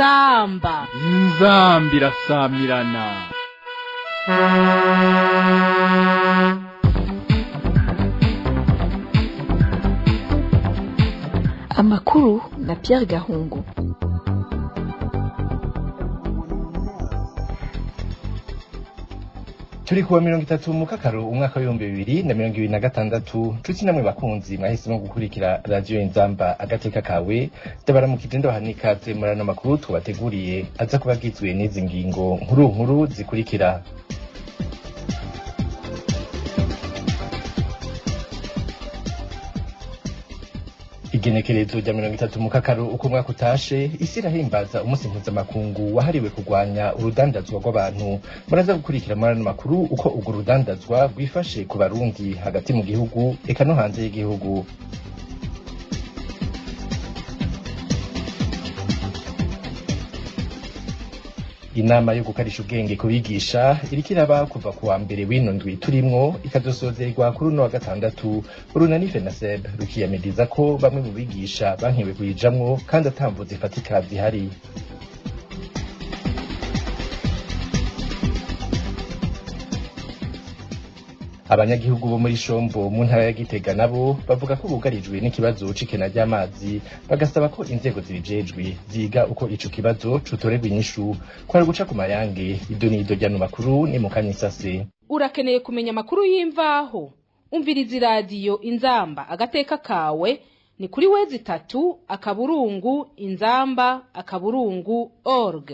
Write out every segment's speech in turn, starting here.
inzamba irasamirana. Amakuru na Pierre Gahungu. Turi kuwa 30 mukakaro umwaka wa 2026 tuti namwe bakunzi mwahisemo gukurikira radio Inzamba agateka kawe ndabaramukije ndohanikaze murano makuru tubateguriye aza kubagizwe n'izi ngingo nkuru zikurikira. Igenekerezo rya 30 mukakaro uko mwaka utashe isi irahimbaza umunsi mpuzamakungu wahariwe kurwanya urudandazwa rw'abantu. Muraza gukurikira murano makuru uko urwo rudandazwa rwifashe ku barundi hagati mu gihugu eka no hanze y'igihugu. Inama yo gukarisha ubwenge kubigisha irikiraba kuva kuwa mbere w'ino ndwi turimwo ikazosozerwa kuri uno wa gatandatu. Urunani FENASEB rukiyamiriza ko bamwe mu bigisha bankiwe kuyijamwo kandi atamvuze ifatika zihari. Abanyagihugu bo muri Shombo mu ntara ya Gitega nabo bavuga ko bugarijwe n'ikibazo c'ikena ry'amazi, bagasaba ko inzego zibijejwe ziga uko ico kibazo cotorerwa inyishu. Kwari guca ku mayange idonido ryano makuru ni mu Kanyisase. Urakeneye kumenya makuru y'imvaho? Umviriza radio Inzamba agateka kawe ni kuri wezi3:inzamba.org.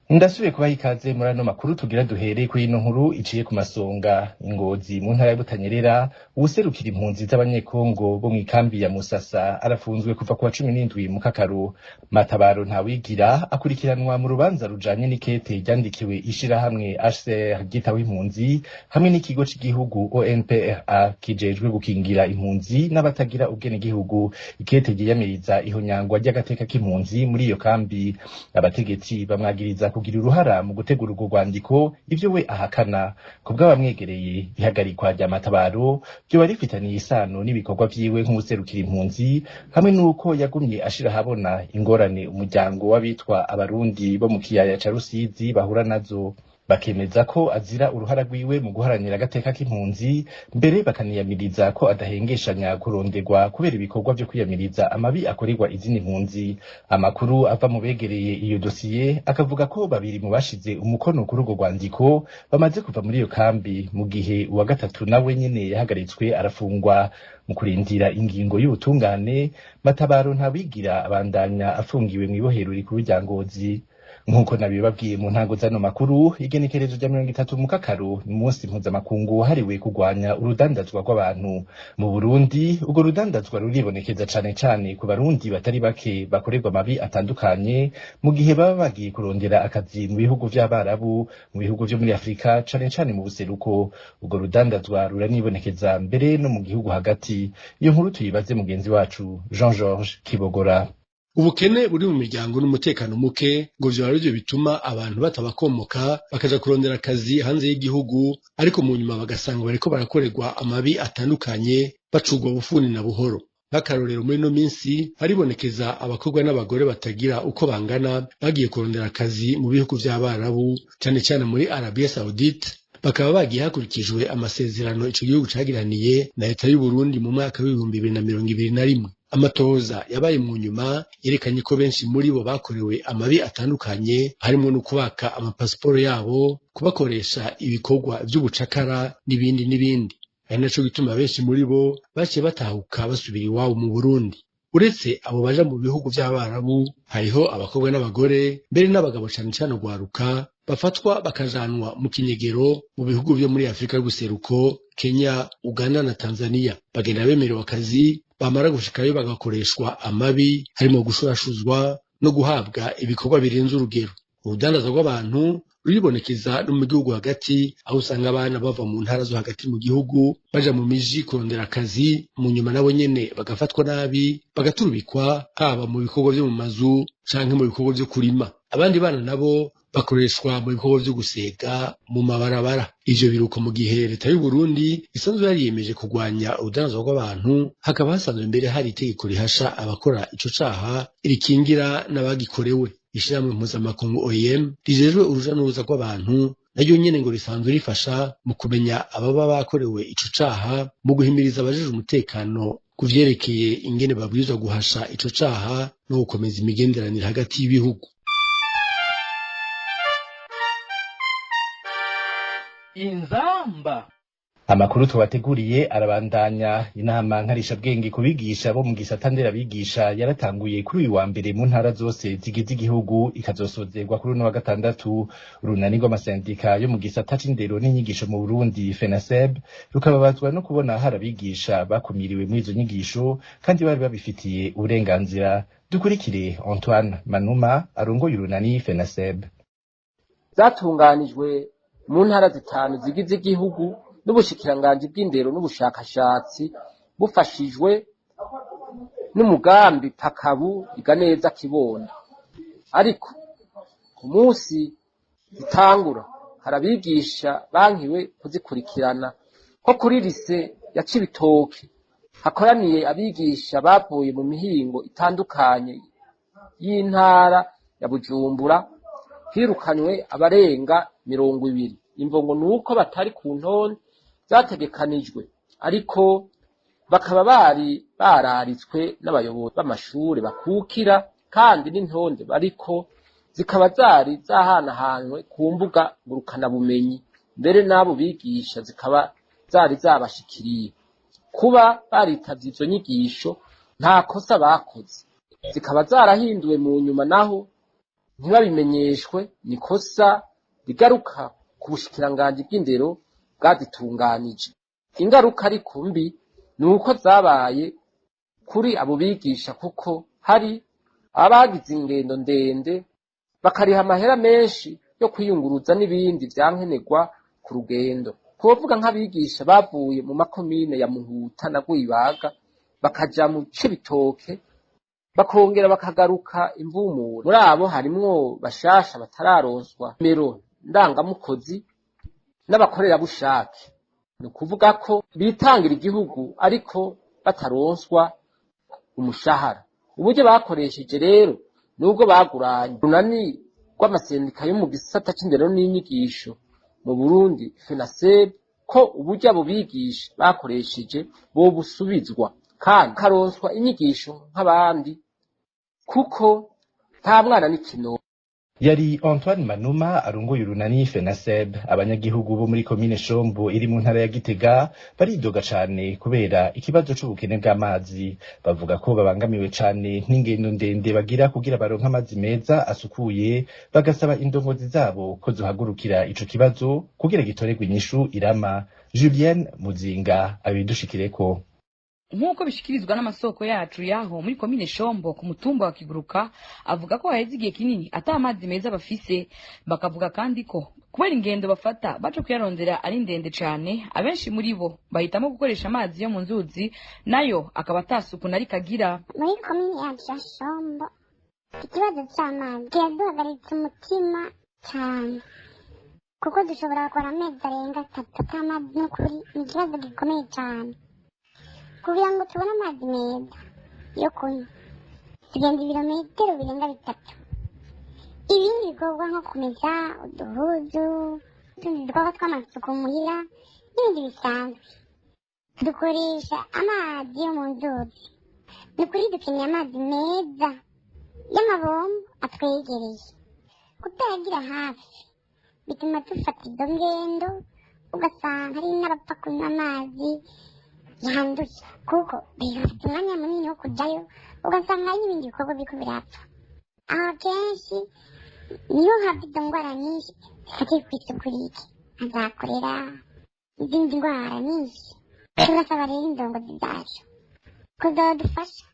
Ndasubiye kubaha ikaze muri ano makuru tugira duhereye kuri ino nkuru iciye ku masonga. Ingozi mu ntara ya Butanyerera uwuserukira impunzi z'abanyekongo bo mu ikambi ya Musasa arafunzwe kuva kuwa 17 mukakaro. Matabaro Ntawigira akurikiranwa mu rubanza rujanye n'ikete ryandikiwe ishirahamwe HCR gitawe impunzi hamwe n'ikigo c'igihugu ONPRA kijejwe gukingira impunzi n'abatagira ubwene gihugu. Ikete ryiyamiriza ihonyangwa ry'agateka k'impunzi muri iyo kambi. Abategetsi bamwagiriza kugira uruhara mu gutegura urwo rwandiko, ivyo we ahakana. Kubwa bamwegereye ihagarikwa rya Matabaro byo barifitaniye isano n'ibikorwa vyiwe nk'userukira impunzi hamwe nuko yagumye ashira habona ingorane umuryango w'abitwa abarundi bo mu kiyaya ca Rusizi bahura nazo. Bakemeza ko azira uruhara rwiwe mu guharanira agateka k'impunzi, mbere bakaniyamiriza ko adahengeshanya kuronderwa kubera ibikorwa vyo kwiyamiriza amabi akorerwa izindi mpunzi. Amakuru ava mu begereye iyo dosiye akavuga ko babiri mu bashize umukono kuri urwo rwandiko bamaze kuva muri iyo kambi, mu gihe uwa gatatu nawe nyene yahagaritswe arafungwa. Mu kurindira ingingo y'ubutungane, Matabaro Ntawigira abandanya afungiwe mu ibohero rikuru rya Ngozi. Nkuko nabibabwiye mu ntango zano makuru, igenekerezo rya 30 mukakaro ni umunsi mpuzamakungu wahariwe kurwanya urudandazwa rw'abantu. Mu Burundi urwo rudandazwa ruribonekeza cane cane ku barundi batari bake bakorerwa amabi atandukanye mu gihe baba bagiye kurondera akazi mu bihugu vy'Abarabu, mu bihugu vyo muri Afrika cane cane mu buseruko. Urwo rudandazwa ruranibonekeza mbere no mu gihugu hagati. Iyo nkuru tuyibaze mugenzi wacu Jean Georges Kibogora. Ubukene buri mu miryango n'umutekano muke ngo vyo arivyo bituma abantu batabakomoka bakaja kurondera akazi hanze y'igihugu, ariko mu nyuma bagasanga bariko barakorerwa amabi atandukanye bacugwa bufuni na buhoro. Nk'akarorero muri no minsi haribonekeza abakobwa n'abagore batagira uko bangana bagiye kurondera akazi mu bihugu vy'Abarabu cane cane muri Arabia Saudite, bakaba bagiye hakurikijwe amasezerano ico gihugu cagiraniye na leta y'u Burundi mu mwaka w'2021. Amatohoza yabaye mu nyuma yerekanye ko benshi muri bo bakorewe amabi atandukanye, harimo no kubaka amapasiporo yabo, kubakoresha ibikorwa vy'ubucakara n'ibindi. Ari naco gituma benshi muri bo baciye batahuka basubira iwabo mu Burundi. Uretse abo baja mu bihugu vy'Abarabu, hariho abakobwa n'abagore mbere n'abagabo cane cane urwaruka bafatwa bakajanwa mu kinyegero mu bihugu vyo muri Afrika y'ubuseruko, Kenya, Uganda na Tanzania. Bagenda bemerewe akazi, bamara gushikayo bagakoreshwa amabi harimo gushurashuzwa no guhabwa ibikorwa birenze urugero. Urudandazwa rw'abantu ruribonekeza no mu gihugu hagati, aho usanga abana bava mu ntara zo hagati mu gihugu baja mu miji kurondera akazi, mu nyuma nabo nyene bagafatwa nabi bagaturubikwa, haba mu bikorwa vyo mu mazu canke mu bikorwa vyo kurima. Abandi bana nabo bakoreshwa mu bikorwa vyo gusega mu mabarabara. Ivyo biruko mu gihe leta y'u Burundi isanzwe yariyemeje kurwanya urudandazwa rw'abantu, hakaba hasanzwe mbere hari itegeko rihasha abakora ico caha rikingira n'abagikorewe. ishirahamwe mpuzamakungu OIM rijejwe uruja n'uruza rw'abantu naryo nyene ngo risanzwe rifasha mu kumenya ababa bakorewe ico caha mu guhimiriza abajejwe umutekano kuvyerekeye ingene babwirizwa guhasha ico caha no gukomeza imigenderanire hagati y'ibihugu. Inzamba. Amakuru tubateguriye arabandanya. Inama nkarishabwenge ku bigisha bo mu gisata nderabigisha yaratanguye kuri uyu wa mbere mu ntara zose zigize igihugu, ikazosozerwa kuri uno wa gatandatu. Urunani rw'amasendika yo mu gisata c'indero n'inyigisho mu Burundi FENASEB rukababazwa no kubona hari abigisha bakumiriwe muri izo nyigisho kandi bari babifitiye uburenganzira. Dukurikire Antoine Manuma arongoye urunani FENASEB. Zatunganijwe mu ntara zitanu zigize igihugu n'ubushikiranganji bw'indero n'ubushakashatsi bufashijwe n'umugambi pakabu iga neza kibondo. Ariko ku munsi zitangura harabigisha bankiwe kuzikurikirana, ko kuri lise ya Cibitoke hakoraniye abigisha bavuye mu mihingo itandukanye y'intara ya Bujumbura, hirukanywe abarenga 20. Imvo ngo nuko batari ku ntonde zategekanijwe, ariko bakaba bari bararitswe n'abayobozi b'amashure bakukira, kandi n'intonde bariko zikaba zari zahanahanwe ku mbuga ngurukana bumenyi, mbere n'abo bigisha zikaba zari zabashikiriye. Kuba baritavye izo nyigisho nta kosa bakoze, zikaba zarahinduwe mu nyuma naho ntibabimenyeshwe, ni kosa rigaruka ku bushikiranganji bw'indero bwazitunganije. Ingaruka ariko mbi ni uko zabaye kuri abo bigisha, kuko hari abagize ingendo ndende bakariha amahera menshi yo kwiyunguruza n'ibindi vyankenerwa ku rugendo. Kuvuga nk'abigisha bavuye mu makomine ya Muhuta na Rwibaga bakaja mu Cibitoke bakongera bakagaruka imvumura. Muri abo harimwo bashasha batararonswa nimero ndangamukozi n'abakorera bushake, ni ukuvuga ko bitangira igihugu ariko bataronswa umushahara. Uburyo bakoresheje rero nubwo baguranye. Urunani rw'amasendika yo mu gisata c'indero n'inyigisho mu Burundi FENASEB ko uburyo abo bigisha bakoresheje bo busubizwa kandi karonswa inyigisho nk'abandi, kuko nta mwana n'ikino. Yari Antoine Manuma arongoye urunani FENASEB. Abanyagihugu bo muri komine Shombo iri mu ntara ya Gitega baridoga cane kubera ikibazo c'ubukene bw'amazi. Bavuga ko babangamiwe cane n'ingendo ndende bagira kugira baronka amazi meza asukuye, bagasaba indongozi zabo ko zohagurukira ico kibazo kugira gitorerwe inyishu irama. Julienne Muzinga abidushikireko. Nk'uko bishikirizwa n'amasoko yacu yaho muri komine Shombo ku mutumba wa Kiguruka, avuga ko haheze igihe kinini ata amazi meza bafise. Bakavuga kandi ko kubera ingendo bafata baje kuyarondera ari ndende cane, abenshi muri bo bahitamo gukoresha amazi yo mu nzuzi, nayo akaba atasuku nari kagira. Muri komine ya Shombo ikibazo cy'amazi kiraduhagaritse umutima cyane, kuko dushobora gukora amezi arenga 3 atamazi n'ukuri. Ni ikibazo gikomeye cyane. Kugira ngo tubone amazi meza yo kunywa tugenda ibirometero birenga 3. Ibindi bikorwa nko kumesa uduhuzu, utundi dukorwa tw'amasuku muhira n'ibindi bisanzwe dukoresha amazi yo mu nzuzi. Ni ukuri dukeneye amazi meza y'amabombo atwegereye. Kutayagira hafi bituma dufata izo ngendo, ugasanga hari n'abapfa kunywa amazi yanduye, kuko bifite umwanya munini wo kujyayo, ugasanga hari n'ibindi bikorwa biriko birapfa. Aho kenshi niyo hava izo ndwara nyinshi zifatiye kw'isuku rike, azakorera izindi ndwara nyinshi. Turasaba rero indongozi zacu kuzodufasha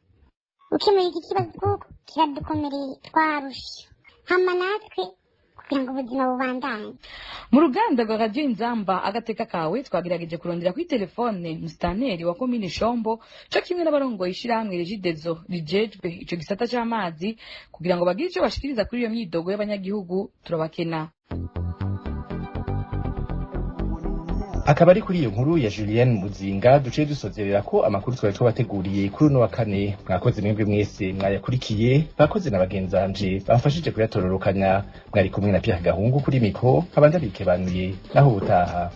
gukemura iki kibazo, kuko kiradukomereye twarushe, hama natwe kugira ngo ubuzima bubandanye. Mu ruganda rwa Radio Inzamba agateka kawe twagerageje kurondera kuri telefone musitanteri wa komine Shombo cyo kimwe n'abarongoye ishirahamwe Regidezo rijejwe ico gisata c'amazi kugira ngo bagire ico bashikiriza kuri iyo myidogo y'abanyagihugu. Turabakena. akaba ari kuri iyo nkuru ya Julienne Muzinga duciye dusozerera ko amakuru twari twabateguriye kuri uno wa kane. Mwakoze mwebwe mwese mwayakurikiye, bakoze na bagenzanje bafashije kuyatororokanya. Mwari kumwe na Pierre Gahungu kuri mikro, abanza bikebanuye naho ubutaha.